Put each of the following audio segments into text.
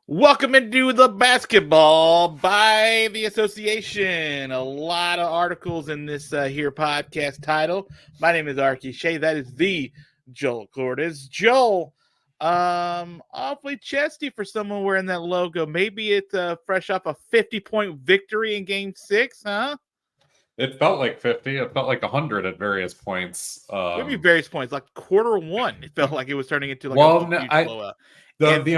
Welcome into the basketball by the association. A lot of articles in this here podcast title. My name is Arky. Shea, that is the Joel Cordes. Joel, awfully chesty for someone wearing that logo. Maybe it's fresh off a 50-point victory in Game 6, huh? It felt like 50. It felt like 100 at various points. Maybe various points, like quarter one. It felt like it was turning into like well, a huge blowout. the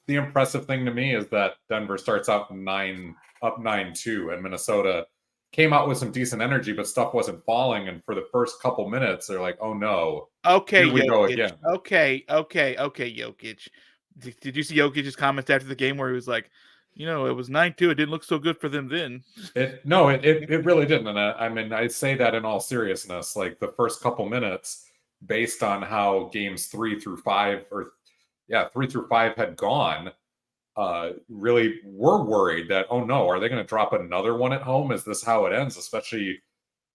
impressive thing to me is that Denver starts out up 9-2, and Minnesota came out with some decent energy, but stuff wasn't falling. And for the first couple minutes, they're like, "Oh no, Okay, here we Jokic. go again." Okay, Jokic. Did you see Jokic's comments after the game where he was like, it was 9-2. It didn't look so good for them then. It really didn't. And I mean, I say that in all seriousness. Like the first couple minutes, based on how games 3 through 5 had gone, really were worried that, oh no, are they going to drop another one at home? Is this how it ends? Especially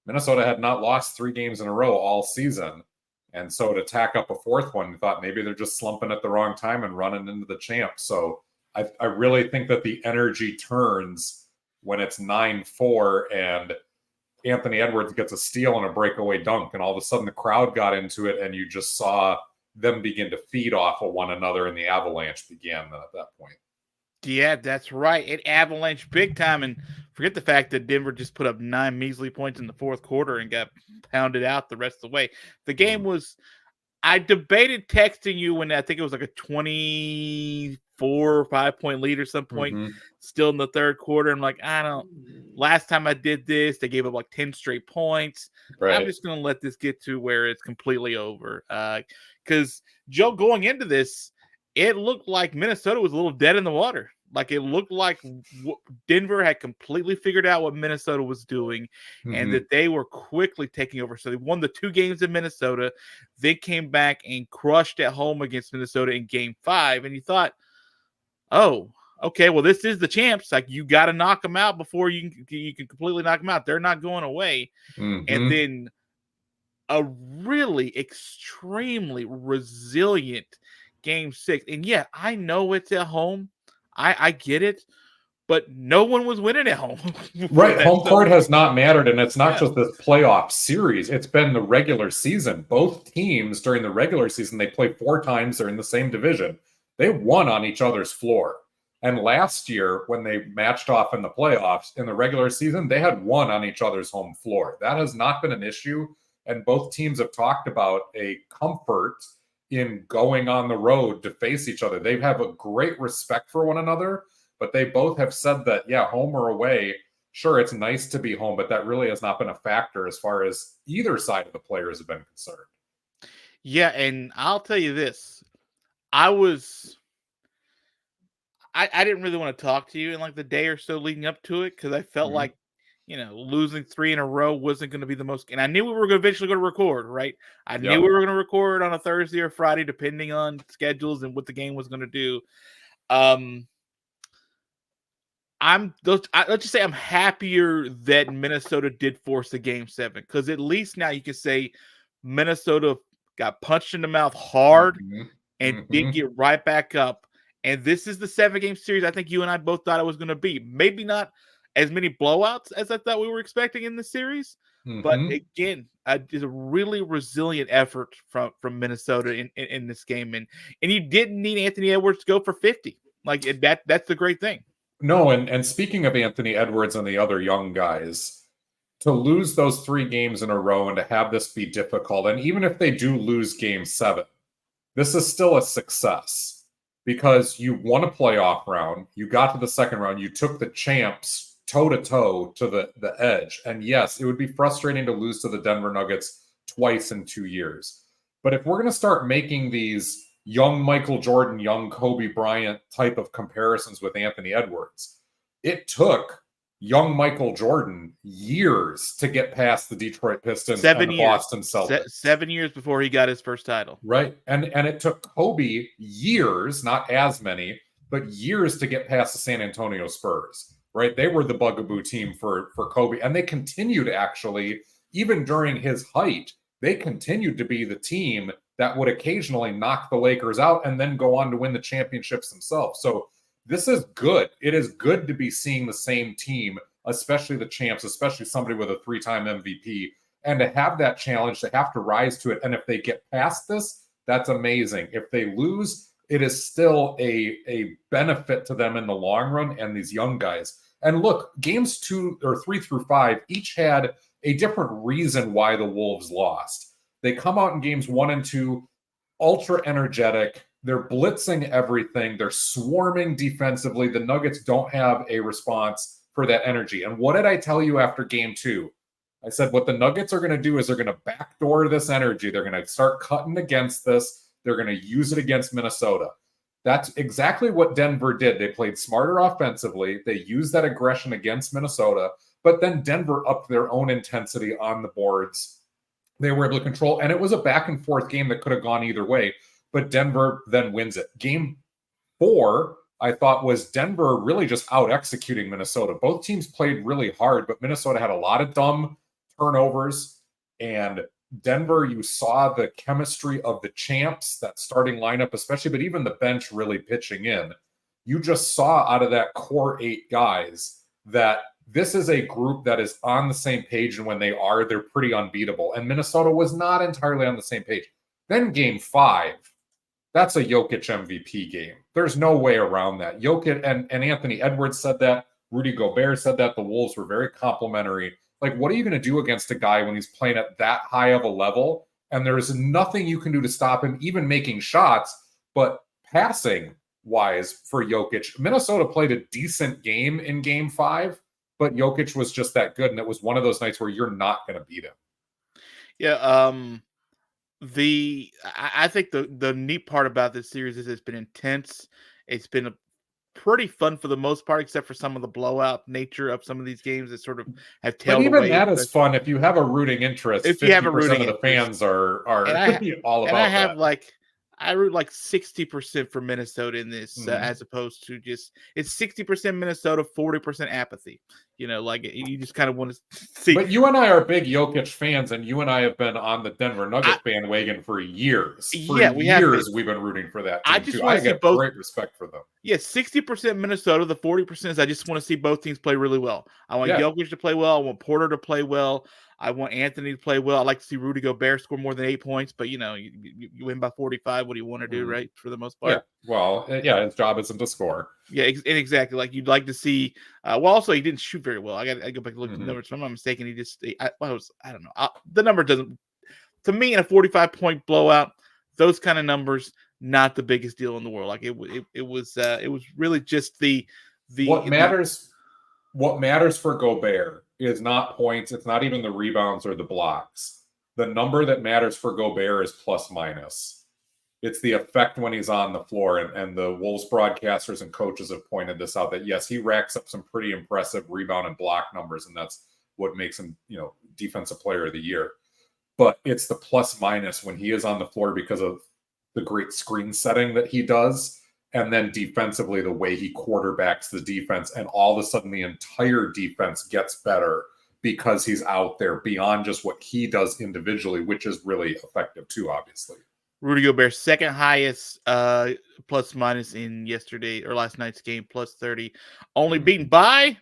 Minnesota had not lost 3 games in a row all season. And so to tack up a fourth one, we thought maybe they're just slumping at the wrong time and running into the champs. So I really think that the energy turns when it's 9-4 and Anthony Edwards gets a steal and a breakaway dunk, and all of a sudden the crowd got into it, and you just saw them begin to feed off of one another, and the avalanche began at that point. Yeah, that's right. It avalanched big time, and forget the fact that Denver just put up 9 measly points in the fourth quarter and got pounded out the rest of the way. The game was, I debated texting you when I think it was like a 24 or 5-point lead or some point, still in the third quarter. I'm like, last time I did this, they gave up like 10 straight points. Right. I'm just going to let this get to where it's completely over. Because, Joe, going into this, it looked like Minnesota was a little dead in the water. Like it looked like Denver had completely figured out what Minnesota was doing and that they were quickly taking over. So they won the 2 games in Minnesota. They came back and crushed at home against Minnesota in Game 5. And you thought, oh, okay, well, this is the champs. Like you got to knock them out before you can completely knock them out. They're not going away. And then a really extremely resilient Game 6. And yeah, I know it's at home. I get it, but no one was winning at home. Right. Home court has not mattered, and it's not just this playoff series. It's been the regular season. Both teams during the regular season, they play 4 times. They're in the same division. They won on each other's floor. And last year, when they matched off in the playoffs, in the regular season, they had won on each other's home floor. That has not been an issue. And both teams have talked about a comfort in going on the road to face each other. They have a great respect for one another, but they both have said that, yeah, home or away, sure, it's nice to be home, but that really has not been a factor as far as either side of the players have been concerned. Yeah, and I'll tell you this. I didn't really want to talk to you in like the day or so leading up to it because I felt like, losing 3 in a row wasn't going to be the most. And I knew we were eventually going to record, right? I knew we were going to record on a Thursday or Friday, depending on schedules and what the game was going to do. Let's just say I'm happier that Minnesota did force a Game 7 because at least now you can say Minnesota got punched in the mouth hard and did get right back up. And this is the 7-game series I think you and I both thought it was going to be. Maybe not as many blowouts as I thought we were expecting in the series. But again, it's a really resilient effort from Minnesota in this game. And you didn't need Anthony Edwards to go for 50. Like that's the great thing. No, and speaking of Anthony Edwards and the other young guys, to lose those 3 games in a row and to have this be difficult, and even if they do lose Game 7, this is still a success because you won a playoff round, you got to the second round, you took the champs toe-to-toe to the edge. And yes, it would be frustrating to lose to the Denver Nuggets twice in 2 years. But if we're going to start making these young Michael Jordan, young Kobe Bryant type of comparisons with Anthony Edwards, it took young Michael Jordan years to get past the Detroit Pistons and the Boston Celtics. 7 years before he got his first title. Right. And it took Kobe years, not as many, but years to get past the San Antonio Spurs. Right. They were the bugaboo team for Kobe. And they continued actually, even during his height, they continued to be the team that would occasionally knock the Lakers out and then go on to win the championships themselves. So this is good. It is good to be seeing the same team, especially the champs, especially somebody with a 3-time MVP, and to have that challenge, to have to rise to it. And if they get past this, that's amazing. If they lose, it is still a benefit to them in the long run and these young guys. And look, games 2 or 3 through 5 each had a different reason why the Wolves lost. They come out in games 1 and 2 ultra energetic. They're blitzing everything. They're swarming defensively. The Nuggets don't have a response for that energy. And what did I tell you after game 2? I said, what the Nuggets are going to do is they're going to backdoor this energy. They're going to start cutting against this. They're going to use it against Minnesota. That's exactly what Denver did. They played smarter offensively. They used that aggression against Minnesota, but then Denver upped their own intensity on the boards. They were able to control, and it was a back and forth game that could have gone either way, but Denver then wins it. Game 4, I thought, was Denver really just out executing Minnesota. Both teams played really hard, but Minnesota had a lot of dumb turnovers, and Denver, you saw the chemistry of the champs, that starting lineup especially, but even the bench really pitching in. You just saw out of that core 8 guys that this is a group that is on the same page, and when they are, they're pretty unbeatable. And Minnesota was not entirely on the same page. Then game 5, that's a Jokic MVP game. There's no way around that. Jokic and Anthony Edwards said that. Rudy Gobert said that. The Wolves were very complimentary. Like, what are you going to do against a guy when he's playing at that high of a level? And there's nothing you can do to stop him, even making shots, but passing wise for Jokic. Minnesota played a decent game in game 5, but Jokic was just that good. And it was one of those nights where you're not going to beat him. Yeah. I think the neat part about this series is it's been intense. It's been pretty fun for the most part, except for some of the blowout nature of some of these games that sort of have tailed away. But even that is fun if you have a rooting interest. If you have a rooting interest, the fans are all about and I have that. I root 60% for Minnesota in this, as opposed to it's 60% Minnesota, 40% apathy. You just kind of want to see. But you and I are big Jokic fans, and you and I have been on the Denver Nuggets bandwagon for years. We've been rooting for that team. I get great respect for them. Yeah, 60% Minnesota. The 40% is I just want to see both teams play really well. I want Jokic to play well. I want Porter to play well. I want Anthony to play well. I like to see Rudy Gobert score more than 8 points, but you win by 45. What do you want to do, right? For the most part. Yeah. Well, his job isn't to score. Yeah, exactly. Like you'd like to see. Also, he didn't shoot very well. I go back and look at the numbers. If I'm not mistaken, I don't know. The number doesn't. To me, in a 45-point blowout, those kind of numbers, not the biggest deal in the world. Like it was really just the what matters. What matters for Gobert is not points. It's not even the rebounds or the blocks. The number that matters for Gobert is plus minus. It's the effect when he's on the floor. And the Wolves broadcasters and coaches have pointed this out, that yes, he racks up some pretty impressive rebound and block numbers, and that's what makes him, defensive player of the year. But it's the plus minus when he is on the floor because of the great screen setting that he does. And then defensively, the way he quarterbacks the defense, and all of a sudden the entire defense gets better because he's out there beyond just what he does individually, which is really effective too, obviously. Rudy Gobert, second highest plus minus in last night's game, plus 30. Only beaten by?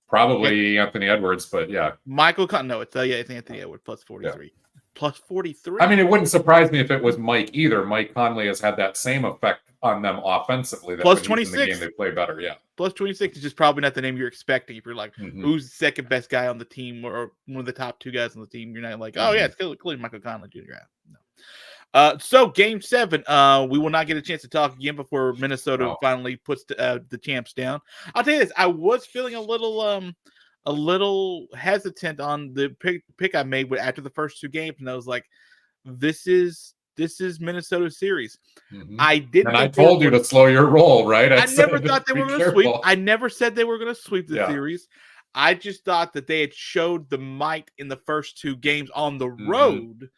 Probably Anthony Edwards, but yeah. It's Anthony Edwards, plus 43. Yeah. Plus 43? I mean, it wouldn't surprise me if it was Mike either. Mike Conley has had that same effect on them offensively. That plus 26. In the game, they play better, yeah. Plus 26 is just probably not the name you're expecting. If you're like, who's the second best guy on the team, or one of the top 2 guys on the team, you're not like, oh, yeah, it's clearly Michael Conley Jr. No. So game 7, we will not get a chance to talk again before Minnesota finally puts the champs down. I'll tell you this, I was feeling a little hesitant on the pick I made after the first 2 games, and I was like, this is Minnesota's series. I didn't. And I told you to slow your roll, right? I never thought they were going to sweep. I never said they were going to sweep the series. I just thought that they had showed the might in the first 2 games on the road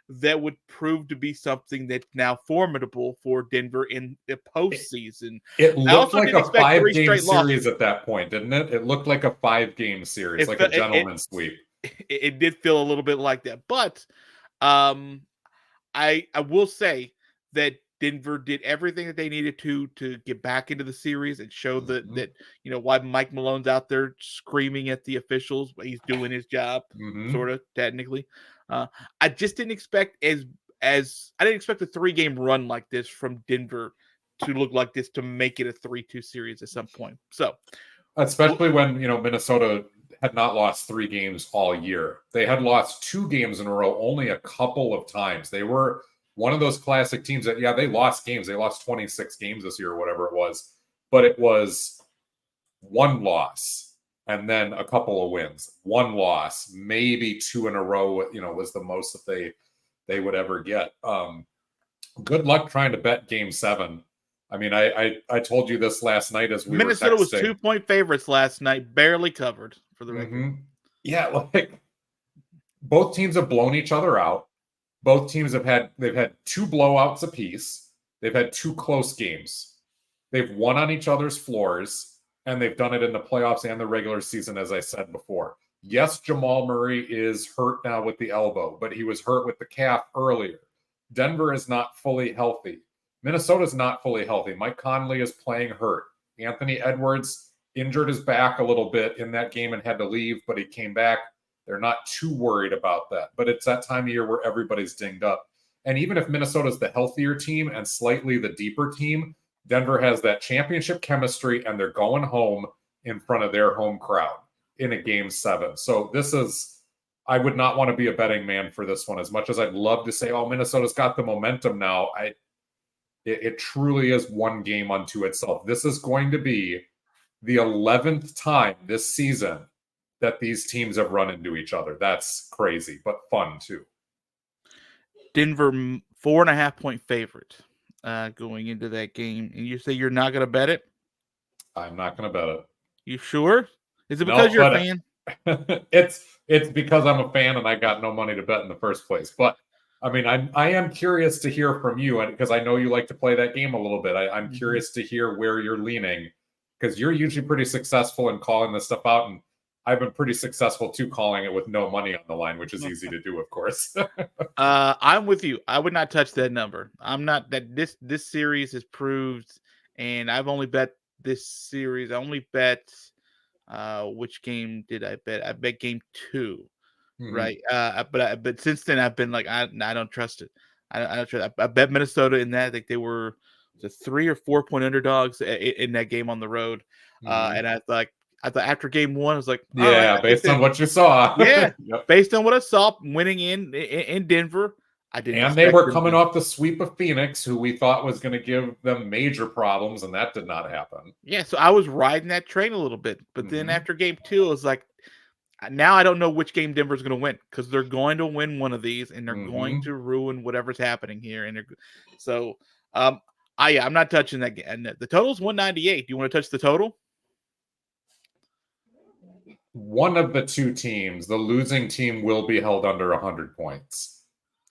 that would prove to be something that's now formidable for Denver in the postseason. It looked like a 5-game series at that point, didn't it? It looked like a 5-game series, like a gentleman's sweep. It did feel a little bit like that. But I will say that Denver did everything that they needed to get back into the series and show Mhm. that why Mike Malone's out there screaming at the officials, but he's doing his job, Mhm. sort of technically. I just didn't expect I didn't expect a 3-game run like this from Denver to look like this to make it a 3-2 series at some point. So, Especially when, Minnesota had not lost 3 games all year. They had lost 2 games in a row only a couple of times. They were one of those classic teams that, they lost games. They lost 26 games this year or whatever it was. But it was one loss and then a couple of wins. One loss, maybe 2 in a row, was the most that they would ever get. Good luck trying to bet game 7. I mean, I told you this last night as we were Minnesota was texting. 2-point favorites last night, barely covered for the record. Mm-hmm. Yeah, like both teams have blown each other out. Both teams they've had 2 blowouts apiece. They've had 2 close games. They've won on each other's floors, and they've done it in the playoffs and the regular season, as I said before. Yes, Jamal Murray is hurt now with the elbow, but he was hurt with the calf earlier. Denver is not fully healthy. Minnesota's not fully healthy. Mike Conley is playing hurt. Anthony Edwards injured his back a little bit in that game and had to leave, but he came back. They're not too worried about that. But it's that time of year where everybody's dinged up. And even if Minnesota's the healthier team and slightly the deeper team, Denver has that championship chemistry, and they're going home in front of their home crowd in a game 7. So I would not want to be a betting man for this one. As much as I'd love to say, oh, Minnesota's got the momentum now, it truly is one game unto itself. This is going to be the 11th time this season that these teams have run into each other. That's crazy, but fun too. Denver 4.5-point favorite going into that game, and you say you're not going to bet it? I'm not going to bet it. You sure? Is it because you're a fan? It's because I'm a fan and I got no money to bet in the first place. But I mean, I am curious to hear from you, and because I know you like to play that game a little bit. I'm curious to hear where you're leaning, because you're usually pretty successful in calling this stuff out, and I've been pretty successful too calling it with no money on the line, which is easy to do, of course. I'm with you. I would not touch that number. I'm not that this series has proved, and I've only bet this series. I only bet which game did I bet? I bet game 2. Right. But since then I've been like, I don't trust it. I don't trust it. I bet Minnesota in that. I think they were the 3 or 4-point underdogs in that game on the road. And I thought after game 1, I was like, all right, based on what you saw. Yeah. Yep. Based on what I saw winning in Denver, I didn't. And they were coming off the sweep of Phoenix, who we thought was going to give them major problems, and that did not happen. Yeah, so I was riding that train a little bit, but then after game 2, I was like, now I don't know which game Denver's going to win, because they're going to win one of these, and they're going to ruin whatever's happening here. And so, I'm not touching that game. And the total's 198. Do you want to touch the total? One of the 2 teams, the losing team, will be held under 100 points.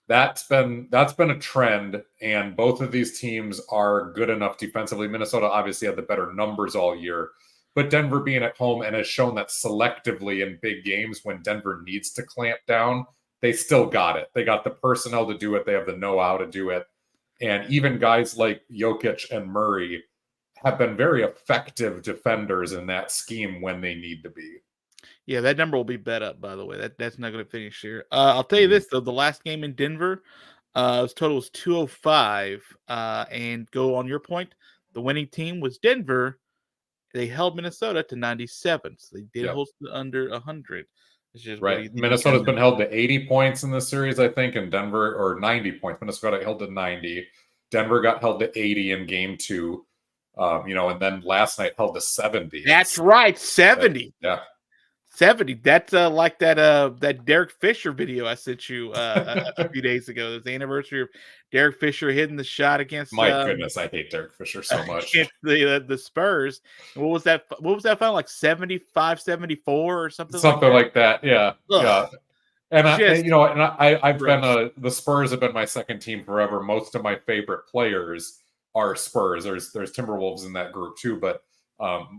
That's been a trend, and both of these teams are good enough defensively. Minnesota obviously had the better numbers all year, but Denver being at home and has shown that selectively in big games when Denver needs to clamp down, they still got it. They got the personnel to do it. They have the know-how to do it. And even guys like Jokic and Murray have been very effective defenders in that scheme when they need to be. Yeah, that number will be bet up, by the way. That's not going to finish here. I'll tell you this, though. The last game in Denver, his total was 205. And go on your point, the winning team was Denver. They held Minnesota to 97. So they did hold under 100. It's just right. Minnesota's been held to 80 points in this series, I think, and Denver, or 90 points. Minnesota held to 90. Denver got held to 80 in game 2. And then last night held to 70. That's right, 70. Yeah. 70. That's like that Derek Fisher video I sent you a few days ago. It's the anniversary of Derek Fisher hitting the shot against. My goodness, I hate Derek Fisher so much. Against the Spurs. And what was that? What was that final? Like 75-74 or something. Something like that. Yeah. Ugh. Yeah. And I've been the Spurs have been my second team forever. Most of my favorite players are Spurs. There's Timberwolves in that group too, but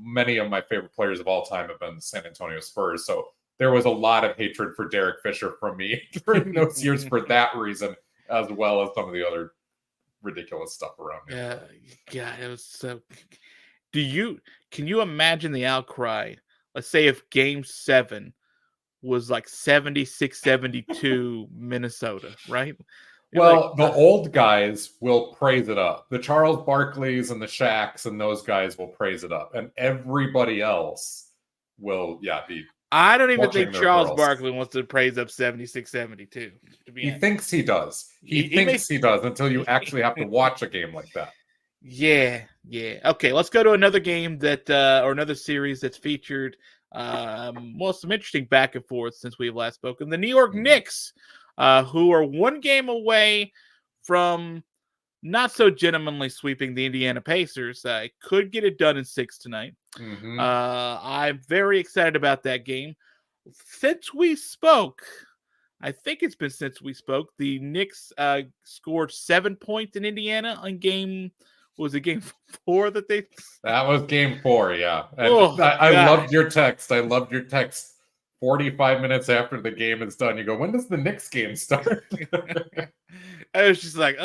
many of my favorite players of all time have been San Antonio Spurs. So there was a lot of hatred for Derek Fisher from me during those years for that reason, as well as some of the other ridiculous stuff around him. Yeah, God, it was so. Can you imagine the outcry? Let's say if Game 7 was like 76-72 Minnesota, right? You're like, Well, the old guys will praise it up. The Charles Barkleys and the Shaqs and those guys will praise it up, and everybody else will, be. I don't even Watching think their Charles girls. Barkley wants to praise up 76-72. To be He honest, thinks he does. He thinks he does until you actually have to watch a game like that. Yeah. Okay, let's go to another game that or another series that's featured some interesting back and forth since we've last spoken. The New York Knicks, who are one game away from not so gentlemanly sweeping the Indiana Pacers. Could get it done in 6 tonight. I'm very excited about that game. Since we spoke, I think it's been since we spoke, the Knicks scored 7 points in Indiana on game. Was it game 4 that they? That was game 4, yeah. And Oh, I loved your text. 45 minutes after the game is done, you go, when does the Knicks game start? I was just like,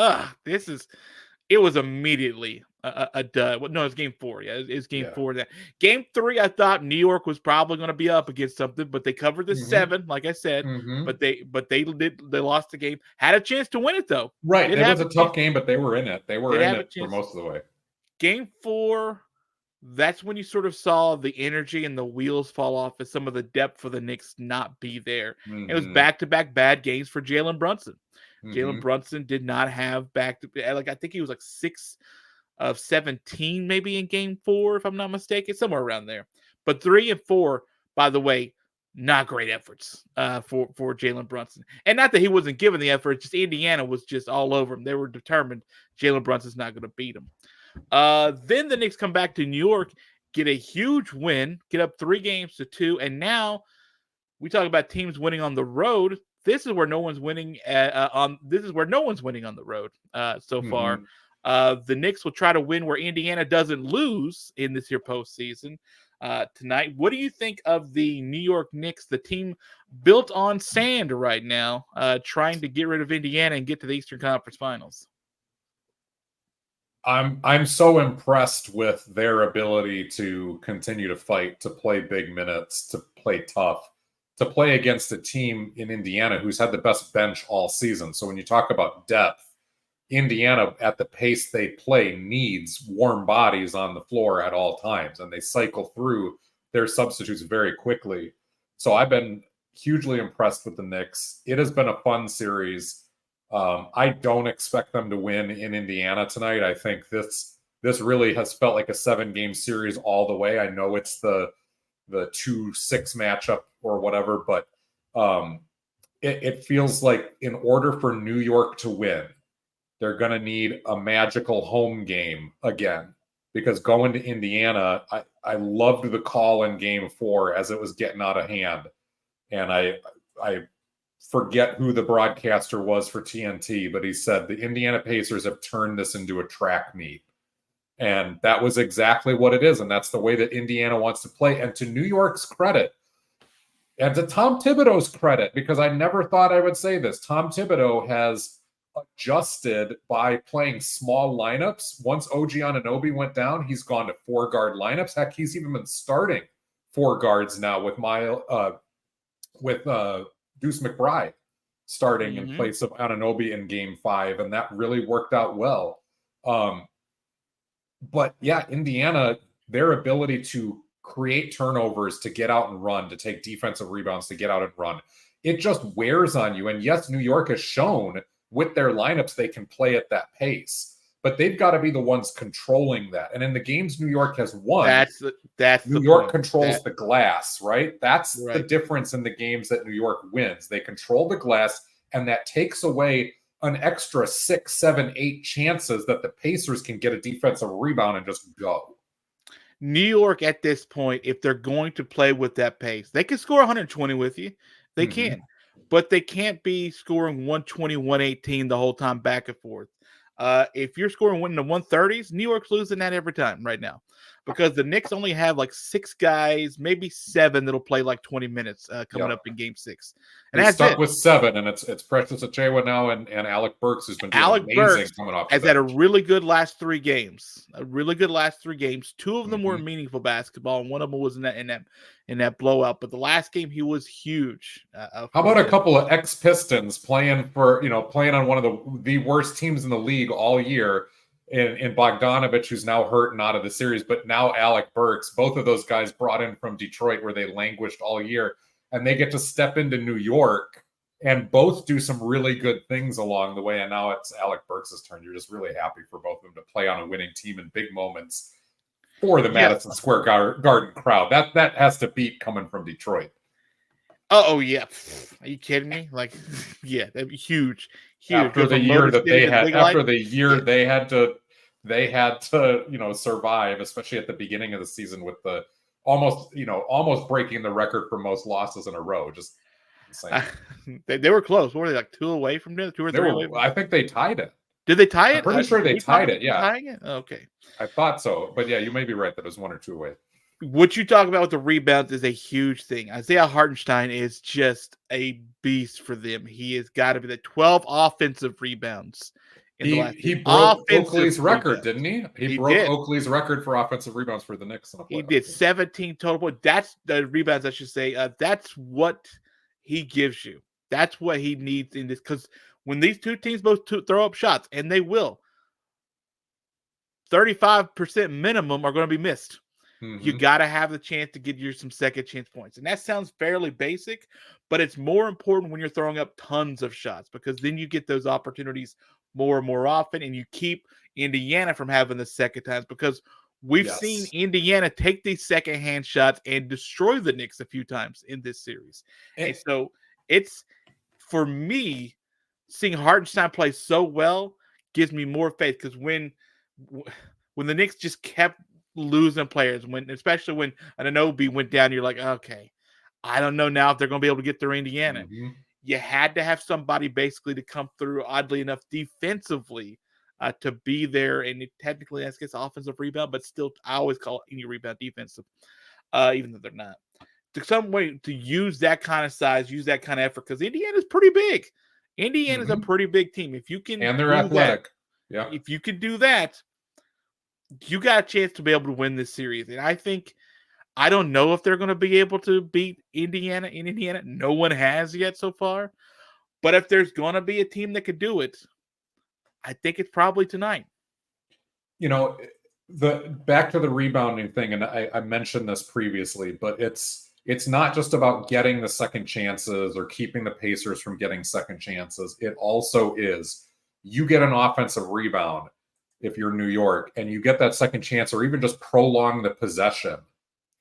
it was immediately a dud. Well, no, it's game 4. Yeah, it's game 4. That game 3, I thought New York was probably going to be up against something, but they covered the 7, like I said. But they lost the game. Had a chance to win it though. Right, it was a tough game, but they were in it. They were in it for most of the way. Game 4, that's when you sort of saw the energy and the wheels fall off as some of the depth for the Knicks not be there. It was back-to-back bad games for Jalen Brunson. Jalen Brunson did not have I think he was like 6 of 17 maybe in game 4, if I'm not mistaken, somewhere around there. But 3 and 4, by the way, not great efforts for Jalen Brunson. And not that he wasn't given the effort, just Indiana was just all over him. They were determined Jalen Brunson's not going to beat him. Then the Knicks come back to New York, get a huge win, get up 3-2, and now we talk about teams winning on the road. This is where no one's winning on the road so far. The Knicks will try to win where Indiana doesn't lose in this year postseason tonight. What do you think of the New York Knicks, the team built on sand right now, trying to get rid of Indiana and get to the Eastern Conference Finals? I'm so impressed with their ability to continue to fight, to play big minutes, to play tough, to play against a team in Indiana who's had the best bench all season. So when you talk about depth, Indiana, at the pace they play, needs warm bodies on the floor at all times, and they cycle through their substitutes very quickly. So I've been hugely impressed with the Knicks. It has been a fun series. I don't expect them to win in Indiana tonight. I think this really has felt like a 7-game series all the way. I know it's the 2-6 matchup or whatever, but it feels like in order for New York to win, they're going to need a magical home game again, because going to Indiana, I loved the call in game 4 as it was getting out of hand. And I forget who the broadcaster was for TNT, but he said the Indiana Pacers have turned this into a track meet. And that was exactly what it is. And that's the way that Indiana wants to play. And to New York's credit, and to Tom Thibodeau's credit, because I never thought I would say this, Tom Thibodeau has adjusted by playing small lineups. Once OG Anunoby went down, he's gone to 4-guard lineups. Heck, he's even been starting 4 guards now with Deuce McBride starting in place of Anunoby in game 5, and that really worked out well. But yeah, Indiana, their ability to create turnovers, to get out and run, to take defensive rebounds, to get out and run, it just wears on you. And yes, New York has shown with their lineups they can play at that pace, but they've got to be the ones controlling that. And in the games New York has won, New York controls the glass, right? That's the difference in the games that New York wins. They control the glass, and that takes away an extra 6, 7, 8 chances that the Pacers can get a defensive rebound and just go. New York at this point, if they're going to play with that pace, they can score 120 with you. They can. But they can't be scoring 120, 118 the whole time back and forth. If you're scoring in the 130s, New York's losing that every time right now. because the Knicks only have like 6 guys, maybe 7 that'll play like 20 minutes coming up in Game 6. And He's that's stuck it. with 7, and it's Precious Achiuwa now and Alec Burks, who's been doing amazing coming off the has bench. had a really good last 3 games. 2 of them were meaningful basketball, and one of them was in that blowout. But the last game, he was huge. How about a couple of ex-Pistons playing on one of the worst teams in the league all year, in Bogdanovich, who's now hurt and out of the series, but now Alec Burks. Both of those guys brought in from Detroit, where they languished all year, and they get to step into New York and both do some really good things along the way. And now it's Alec Burks' turn. You're just really happy for both of them to play on a winning team in big moments for the Madison Square Garden crowd. That has to beat coming from Detroit. Oh yeah, are you kidding me? Like, yeah, that'd be huge. After the year that they had, they had to survive, especially at the beginning of the season with the almost breaking the record for most losses in a row. Just insane. They were close. What were they, like 2 away from it? 2 or 3 away? I think they tied it. Did they tie it? I'm pretty sure they tied it. Yeah, tying it. Okay, I thought so, but yeah, you may be right that it was 1 or 2 away. What you talk about with the rebounds is a huge thing. Isaiah Hartenstein is just a beast for them. He has got to be the 12 offensive rebounds. He broke Oakley's record, didn't he? He broke Oakley's record for offensive rebounds for the Knicks. He did 17 total points. That's the rebounds, I should say. That's what he gives you. That's what he needs in this. Because when these two teams both throw up shots, and they will, 35% minimum are going to be missed. You got to have the chance to get you some second chance points. And that sounds fairly basic, but it's more important when you're throwing up tons of shots, because then you get those opportunities more and more often, and you keep Indiana from having the second times, because we've seen Indiana take these secondhand shots and destroy the Knicks a few times in this series. And so it's, for me, seeing Hartenstein play so well gives me more faith, because when the Knicks just kept losing players, especially when Anunoby went down, you're like, okay, I don't know now if they're going to be able to get through Indiana. You had to have somebody basically to come through, oddly enough, defensively to be there. And technically, I guess offensive rebound, but still, I always call any rebound defensive, even though they're not. To some way to use that kind of size, use that kind of effort, because Indiana's pretty big. Indiana's a pretty big team. If you can, and they're athletic. If you can do that, you got a chance to be able to win this series. And I don't know if they're going to be able to beat Indiana in Indiana. No one has yet so far. But if there's going to be a team that could do it, I think it's probably tonight. Back to the rebounding thing, and I mentioned this previously, but it's not just about getting the second chances or keeping the Pacers from getting second chances. It also is, you get an offensive rebound if you're New York, and you get that second chance, or even just prolong the possession,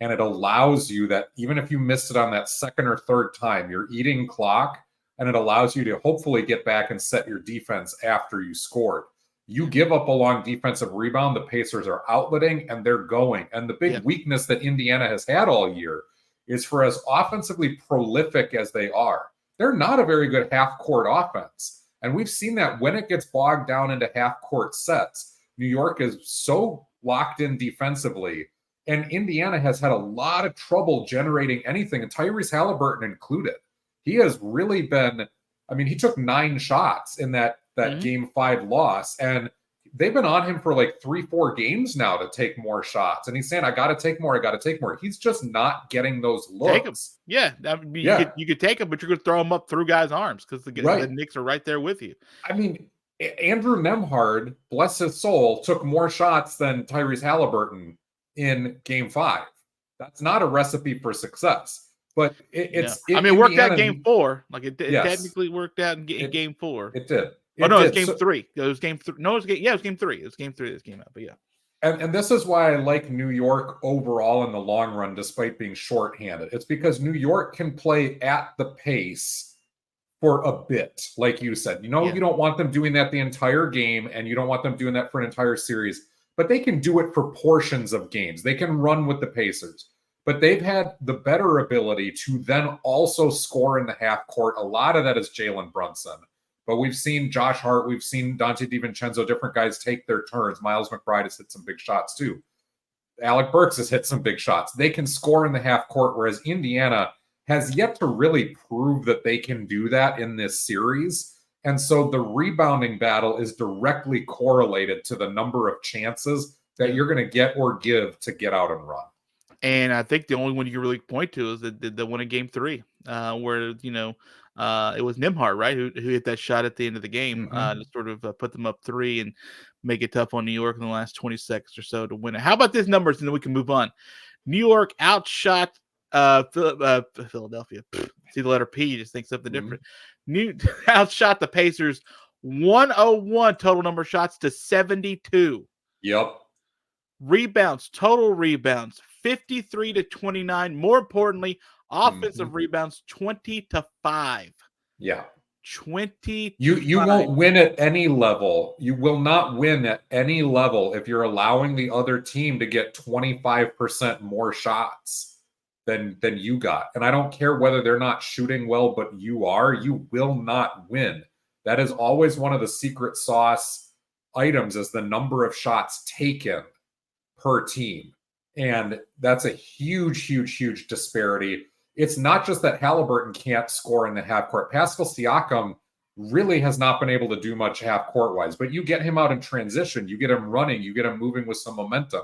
and it allows you that even if you missed it on that second or third time, you're eating clock, and it allows you to hopefully get back and set your defense after you scored. You give up a long defensive rebound, the Pacers are outletting, and they're going. And the big weakness that Indiana has had all year is, for as offensively prolific as they are, they're not a very good half-court offense. And we've seen that when it gets bogged down into half-court sets, New York is so locked in defensively, and Indiana has had a lot of trouble generating anything, and Tyrese Halliburton included. He has really been, he took 9 shots in that Game 5 loss, and they've been on him for like 3-4 games now to take more shots. And he's saying, I got to take more. He's just not getting those looks. Take him. Yeah. You could take him, but you're going to throw him up through guys' arms, because the Knicks are right there with you. Andrew Nembhard, bless his soul, took more shots than Tyrese Halliburton in Game 5. That's not a recipe for success. But it worked out Game 4. Like it technically worked out in Game 4. It did. It was Game 3. It was Game 3. No, it was Game 3. It was Game 3 this came out. But yeah. And this is why I like New York overall in the long run, despite being shorthanded. It's because New York can play at the pace for a bit, like you said. You don't want them doing that the entire game, and you don't want them doing that for an entire series. But they can do it for portions of games. They can run with the Pacers. But they've had the better ability to then also score in the half court. A lot of that is Jalen Brunson. But we've seen Josh Hart, we've seen Dante DiVincenzo, different guys take their turns. Miles McBride has hit some big shots too. Alec Burks has hit some big shots. They can score in the half court, whereas Indiana has yet to really prove that they can do that in this series. And so the rebounding battle is directly correlated to the number of chances that you're going to get or give to get out and run. And I think the only one you can really point to is the one in Game 3, where it was Nembhard, right, who hit that shot at the end of the game to sort of put them up 3 and make it tough on New York in the last 20 seconds or so to win it. How about these numbers, and then we can move on? New York outshot Philadelphia. See the letter P, you just think something different. Outshot the Pacers 101 total number of shots to 72. Yep. Rebounds, total rebounds, 53 to 29. More importantly, offensive rebounds, 20 to 5. Yeah. 20 You won't win at any level. You will not win at any level if you're allowing the other team to get 25% more shots than you got. And I don't care whether they're not shooting well, but you will not win. That is always one of the secret sauce items, is the number of shots taken per team. And that's a huge disparity. It's not just that Halliburton can't score in the half court. Pascal Siakam really has not been able to do much half court wise, but you get him out in transition, you get him running, you get him moving with some momentum.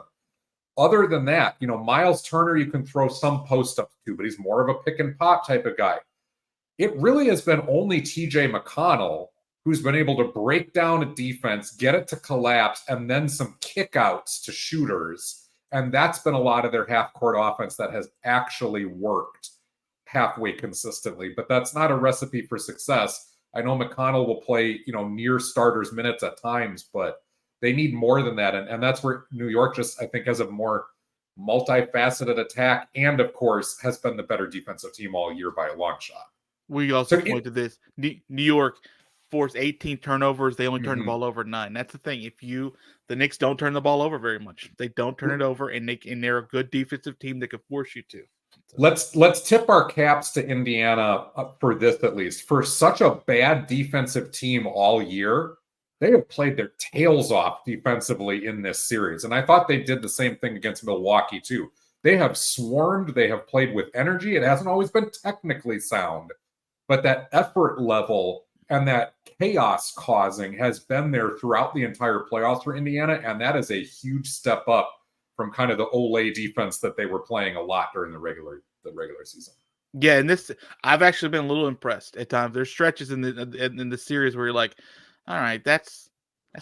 Other than that, Miles Turner, you can throw some post ups to, but he's more of a pick and pop type of guy. It really has been only TJ McConnell who's been able to break down a defense, get it to collapse, and then some kickouts to shooters. And that's been a lot of their half-court offense that has actually worked halfway consistently. But that's not a recipe for success. I know McConnell will play, near starters minutes at times, but they need more than that. And that's where New York just, I think, has a more multifaceted attack and, of course, has been the better defensive team all year by a long shot. We also point to this. New York forced 18 turnovers. They only turned the ball over 9. That's the thing. The Knicks don't turn the ball over very much. They don't turn it over, and they're a good defensive team that could force you to. So. Let's tip our caps to Indiana for this, at least. For such a bad defensive team all year, they have played their tails off defensively in this series. And I thought they did the same thing against Milwaukee, too. They have swarmed. They have played with energy. It hasn't always been technically sound, but that effort level and that chaos causing has been there throughout the entire playoffs for Indiana. And that is a huge step up from kind of the Olay defense that they were playing a lot during the regular season. Yeah, and I've actually been a little impressed at times. There's stretches in the series where you're like, all right, that's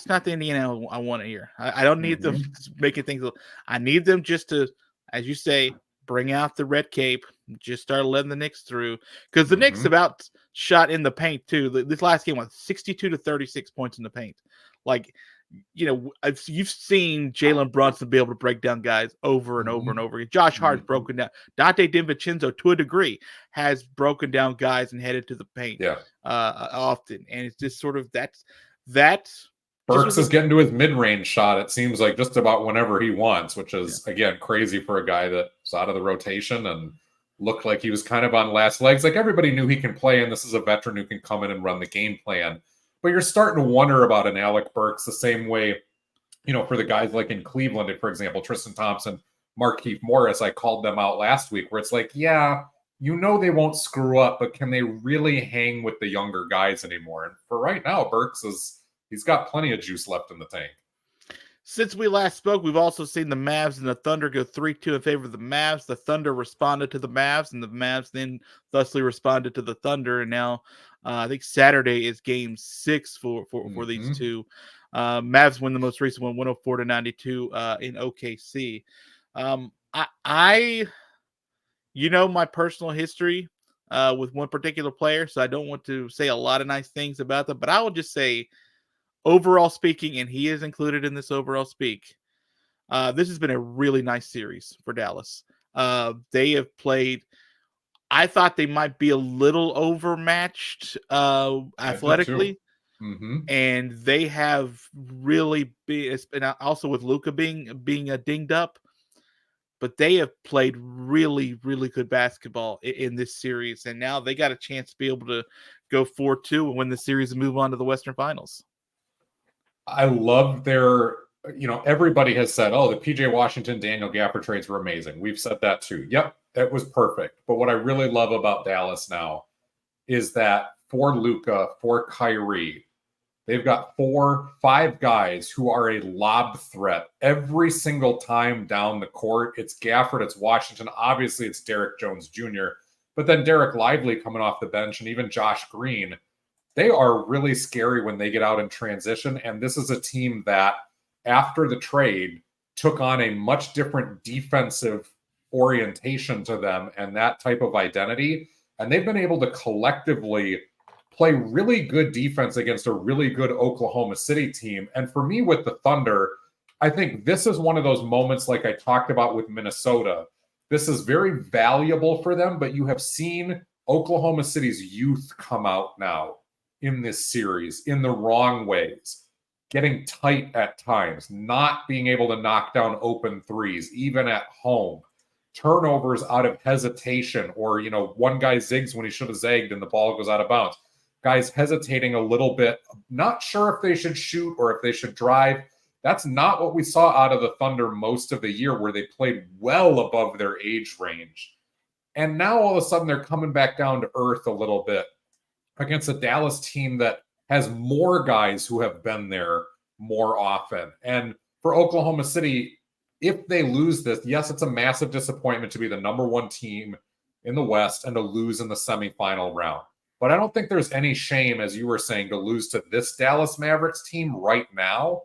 not the Indiana I want to hear. I don't need them making things. I need them just to, as you say, bring out the red cape, just start letting the Knicks through. Because the Knicks have outshot in the paint, too. This last game was 62 to 36 points in the paint. Like, you've seen Jalen Brunson be able to break down guys over and over and over again. Josh Hart's broken down. Dante DiVincenzo, to a degree, has broken down guys and headed to the paint often. And it's just sort of that's Burks is getting to his mid-range shot, it seems like, just about whenever he wants, which is, again, crazy for a guy that's out of the rotation and looked like he was kind of on last legs. Like, everybody knew he can play, and this is a veteran who can come in and run the game plan. But you're starting to wonder about an Alec Burks the same way, for the guys like in Cleveland, for example, Tristan Thompson, Markieff Morris, I called them out last week, where it's like, yeah, they won't screw up, but can they really hang with the younger guys anymore? And for right now, Burks he's got plenty of juice left in the tank. Since we last spoke, we've also seen the Mavs and the Thunder go 3-2 in favor of the Mavs. The Thunder responded to the Mavs, and the Mavs then thusly responded to the Thunder. And now I think Saturday is game 6 for these two. Mavs win the most recent one, 104 to 92 in OKC. My personal history with one particular player, so I don't want to say a lot of nice things about them, but I will just say, overall speaking, and he is included in this overall speak, this has been a really nice series for Dallas. They have played, I thought they might be a little overmatched athletically. And they have really been, and also with Luka being dinged up, but they have played really, really good basketball in this series. And now they got a chance to be able to go 4-2 and win the series and move on to the Western Finals. I love their everybody has said, oh, the PJ Washington, Daniel Gaffer trades were amazing. We've said that too. Yep, it was perfect. But what I really love about Dallas now is that for Luka, for Kyrie, they've got 4-5 guys who are a lob threat every single time down the court. It's Gafford, it's Washington. Obviously, it's Derek Jones Jr., but then Derek Lively coming off the bench and even Josh Green. They are really scary when they get out in transition. And this is a team that, after the trade, took on a much different defensive orientation to them and that type of identity. And they've been able to collectively play really good defense against a really good Oklahoma City team. And for me, with the Thunder, I think this is one of those moments like I talked about with Minnesota. This is very valuable for them, but you have seen Oklahoma City's youth come out now in this series in the wrong ways, getting tight at times, not being able to knock down open threes, even at home, turnovers out of hesitation, or, one guy zigs when he should have zagged and the ball goes out of bounds. Guys hesitating a little bit, not sure if they should shoot or if they should drive. That's not what we saw out of the Thunder most of the year, where they played well above their age range. And now all of a sudden they're coming back down to earth a little bit against a Dallas team that has more guys who have been there more often. And for Oklahoma City, if they lose this, yes, it's a massive disappointment to be the number one team in the West and to lose in the semifinal round. But I don't think there's any shame, as you were saying, to lose to this Dallas Mavericks team right now.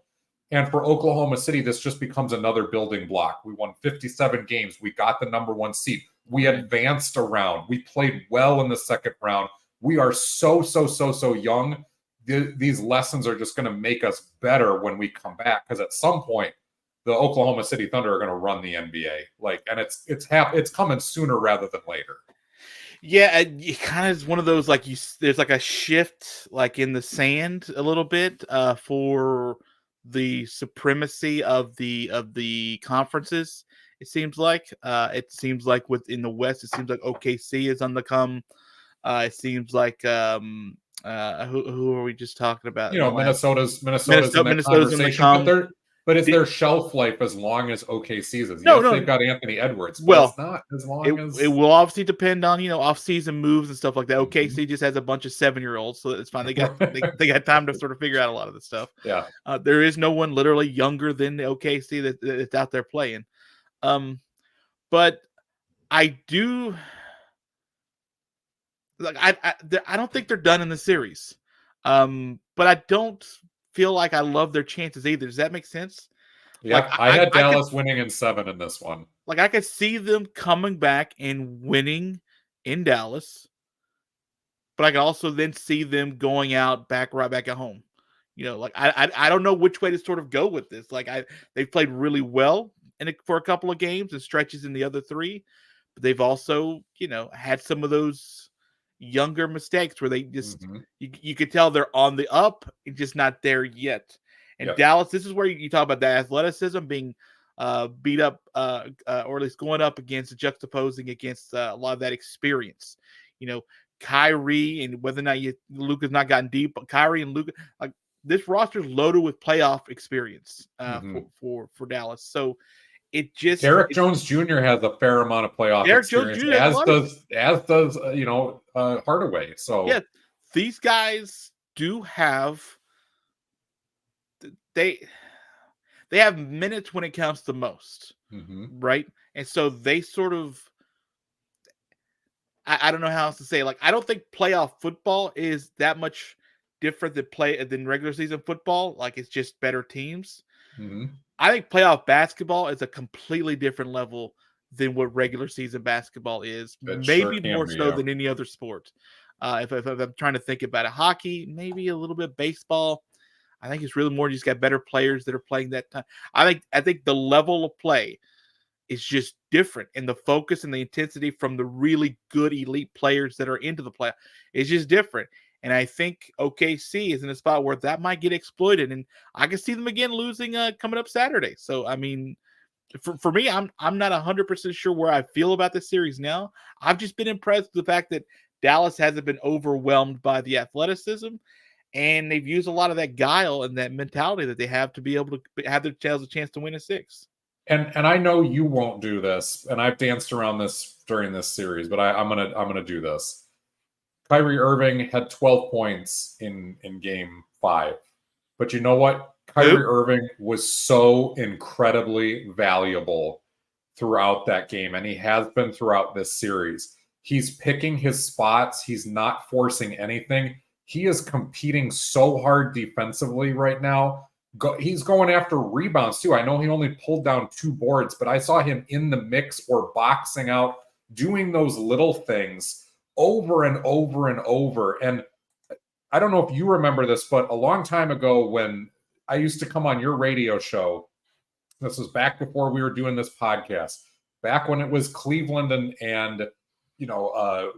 And for Oklahoma City, this just becomes another building block. We won 57 games. We got the number one seed. We advanced a round. We played well in the second round. We are so young. These lessons are just going to make us better when we come back, because at some point, the Oklahoma City Thunder are going to run the NBA. And it's coming sooner rather than later. Yeah, it kind of is one of those, there's like a shift in the sand a little bit for the supremacy of the conferences. It seems like within the West, it seems like OKC is on the come. It seems like who are we just talking about? Minnesota's in that conversation, but it's their shelf life as long as OKC's is. Yes, they've got Anthony Edwards, but it's not as long as... It will obviously depend on, off-season moves and stuff like that. OKC just has a bunch of 7-year-olds, so it's fine. They got they got time to sort of figure out a lot of this stuff. Yeah. There is no one literally younger than the OKC that's out there playing. But I do... I don't think they're done in the series. But I don't feel like I love their chances either. Does that make sense? Yeah, I had Dallas winning in 7 in this one. I could see them coming back and winning in Dallas, but I could also then see them going out right back at home. I don't know which way to sort of go with this. They've played really well for a couple of games and stretches in the other 3, but they've also, had some of those younger mistakes where they just you could tell they're on the up and just not there yet. And Dallas, this is where you talk about that athleticism being beat up or at least going up against, juxtaposing against a lot of that experience. Kyrie, and whether or not Luka's not gotten deep, but Kyrie and Luka, this roster's loaded with playoff experience for Dallas. So Derek Jones Jr. has a fair amount of playoff experience, as does Hardaway. So yeah, these guys do have they have minutes when it counts the most, right? And so they sort of, I don't know how else to say. I don't think playoff football is that much different than regular season football. It's just better teams. I think playoff basketball is a completely different level than what regular season basketball is. Maybe more so than any other sport. If I'm trying to think about it, hockey, maybe a little bit baseball. I think it's really more just got better players that are playing that time. I think the level of play is just different, and the focus and the intensity from the really good elite players that are into the play is just different. And I think OKC is in a spot where that might get exploited, and I can see them again losing coming up Saturday. So, I mean, for me, I'm not 100% sure where I feel about this series now. I've just been impressed with the fact that Dallas hasn't been overwhelmed by the athleticism, And they've used a lot of that guile and that mentality that they have to be able to have themselves a chance to win a 6. And I know you won't do this, and I've danced around this during this series, but I'm gonna do this. Kyrie Irving had 12 points in game 5. But you know what? Kyrie Irving was so incredibly valuable throughout that game, and he has been throughout this series. He's picking his spots. He's not forcing anything. He is competing so hard defensively right now. He's going after rebounds too. I know he only pulled down 2 boards, but I saw him in the mix or boxing out, doing those little things over and over and over. And I don't know if you remember this, but a long time ago when I used to come on your radio show, this was back before we were doing this podcast, back when it was Cleveland and